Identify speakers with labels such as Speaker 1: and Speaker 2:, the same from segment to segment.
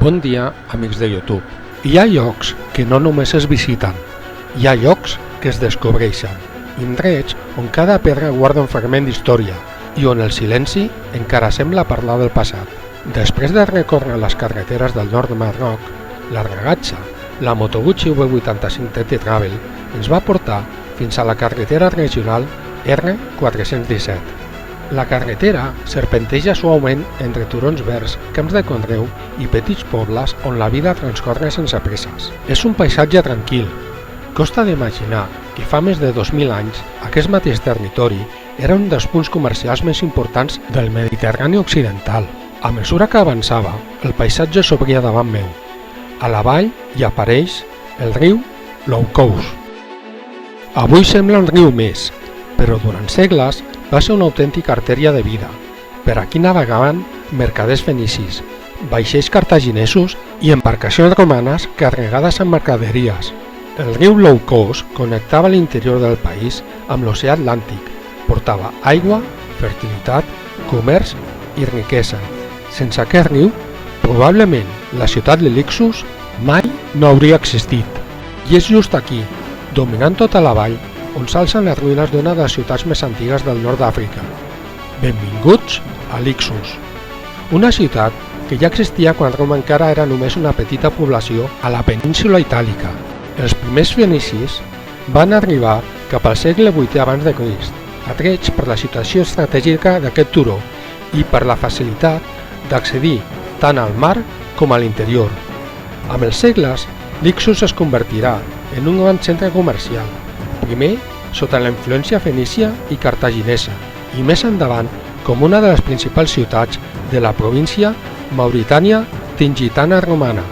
Speaker 1: Bon dia, amics de YouTube. Hi ha llocs que no només es visiten, hi ha llocs que es descobreixen, indrets on cada pedra guarda un fragment d'història i on el silenci encara sembla parlar del passat. Després de recórrer les carreteres del nord de Marroc, la Ragazza, la Moto Guzzi V85 TT Travel ens va portar fins a la carretera regional R417. La carretera serpenteja suaument entre turons verds, camps de conreu i petits pobles on la vida transcorre sense presses. És un paisatge tranquil. Costa d'imaginar que fa més de 2.000 anys aquest mateix territori era un dels punts comercials més importants del Mediterrani occidental. A mesura que avançava, el paisatge s'obria davant meu. A la vall hi apareix el riu Loucous. Avui sembla un riu més, però durant segles va ser una autèntica artèria de vida. Per aquí navegaven mercaders fenicis, vaixells cartaginesos i embarcacions romanes carregades amb mercaderies. El riu Loucous connectava l'interior del país amb l'oceà Atlàntic, portava aigua, fertilitat, comerç i riquesa. Sense aquest riu, probablement la ciutat de Lixus mai no hauria existit. I és just aquí, dominant tota la vall, on s'alcen les ruïnes d'una de les ciutats més antigues del nord d'Àfrica. Benvinguts a Lixus, una ciutat que ja existia quan Roma encara era només una petita població a la península itàlica. Els primers fenicis van arribar cap al segle VIII abans de Crist, atrets per la situació estratègica d'aquest turó i per la facilitat d'accedir tant al mar com a l'interior. Amb els segles, Lixus es convertirà en un gran centre comercial, primer sota la influència fenícia i cartaginesa i més endavant com una de les principals ciutats de la província Mauritània Tingitana romana.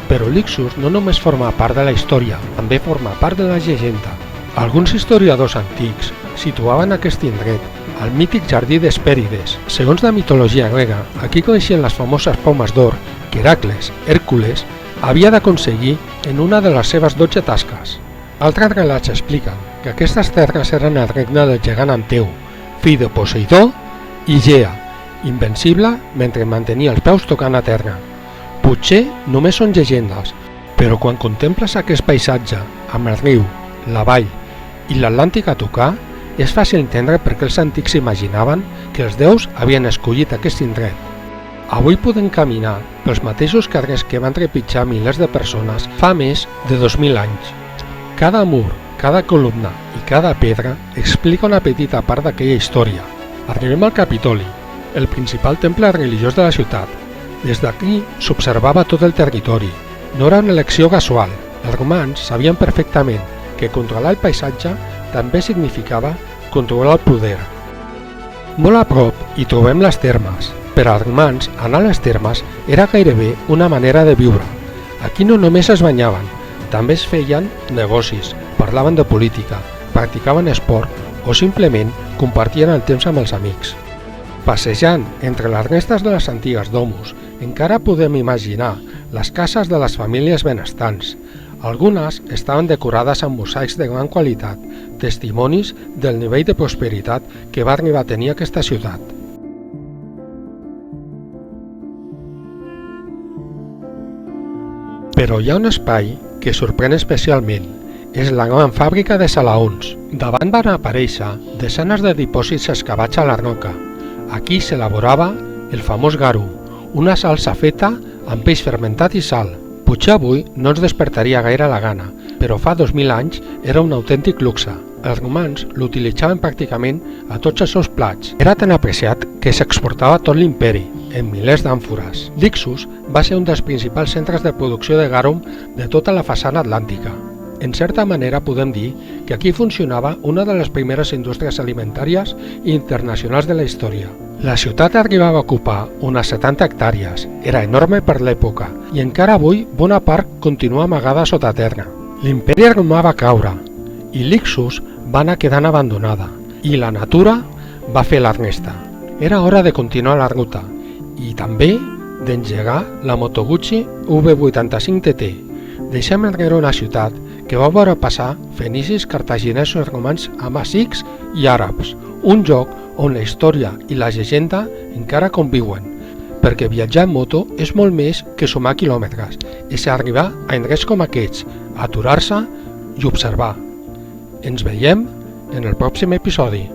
Speaker 1: Però Lixus no només forma part de la història, també forma part de la llegenda. Alguns historiadors antics situaven aquest indret al mític jardí d'Hespèrides. Segons la mitologia grega, aquí creixien les famoses pomes d'or que Hèracles, Hèrcules, havia d'aconseguir en una de les seves 12 tasques. Altres relats expliquen que aquestes terres eren el regne del gegant Anteu, fill de Poseidó i Gea, invencible mentre mantenia els peus tocant a terra. Potser només són llegendes, però quan contemples aquest paisatge amb el riu, la vall i l'Atlàntic a tocar, és fàcil entendre per què els antics imaginaven que els déus havien escollit aquest indret. Avui podem caminar pels mateixos carrers que van trepitjar milers de persones fa més de 2.000 anys. Cada mur, cada columna i cada pedra explica una petita part d'aquella història. Arribem al Capitoli, el principal temple religiós de la ciutat. Des d'aquí s'observava tot el territori. No era una elecció casual. Els romans sabien perfectament que controlar el paisatge també significava controlar el poder. Molt a prop hi trobem les termes. Per als romans, anar a les termes era gairebé una manera de viure. Aquí no només es banyaven, també es feien negocis, parlaven de política, practicaven esport o simplement compartien el temps amb els amics. Passejant entre les restes de les antigues domus, encara podem imaginar les cases de les famílies benestants. Algunes estaven decorades amb mosaics de gran qualitat, testimonis del nivell de prosperitat que va arribar a tenir aquesta ciutat. Però hi ha un espai que sorprèn especialment. És la gran fàbrica de salaons. Davant van aparèixer desenes de dipòsits excavats a la roca. Aquí s'elaborava el famós garum, una salsa feta amb peix fermentat i sal. Potser avui no ens despertaria gaire la gana, però fa 2.000 anys era un autèntic luxe. Els romans l'utilitzaven pràcticament a tots els seus plats. Era tan apreciat que s'exportava a tot l'imperi, en milers d'àmfores. Lixus va ser un dels principals centres de producció de garum de tota la façana atlàntica. En certa manera podem dir que aquí funcionava una de les primeres indústries alimentàries internacionals de la història. La ciutat arribava a ocupar unes 70 hectàrees, era enorme per l'època i encara avui bona part continua amagada sota terra. L'imperi romà va caure i Lixus va anar quedant abandonada i la natura va fer la resta. Era hora de continuar la ruta i també d'engegar la Moto Guzzi V85 TT. Deixem enrere una ciutat que va veure passar fenicis, cartaginesos, romans, amazics i àrabs, un lloc on la història i la llegenda encara conviuen, perquè viatjar en moto és molt més que sumar quilòmetres, és arribar a indrets com aquests, aturar-se i observar. Ens veiem en el pròxim episodi.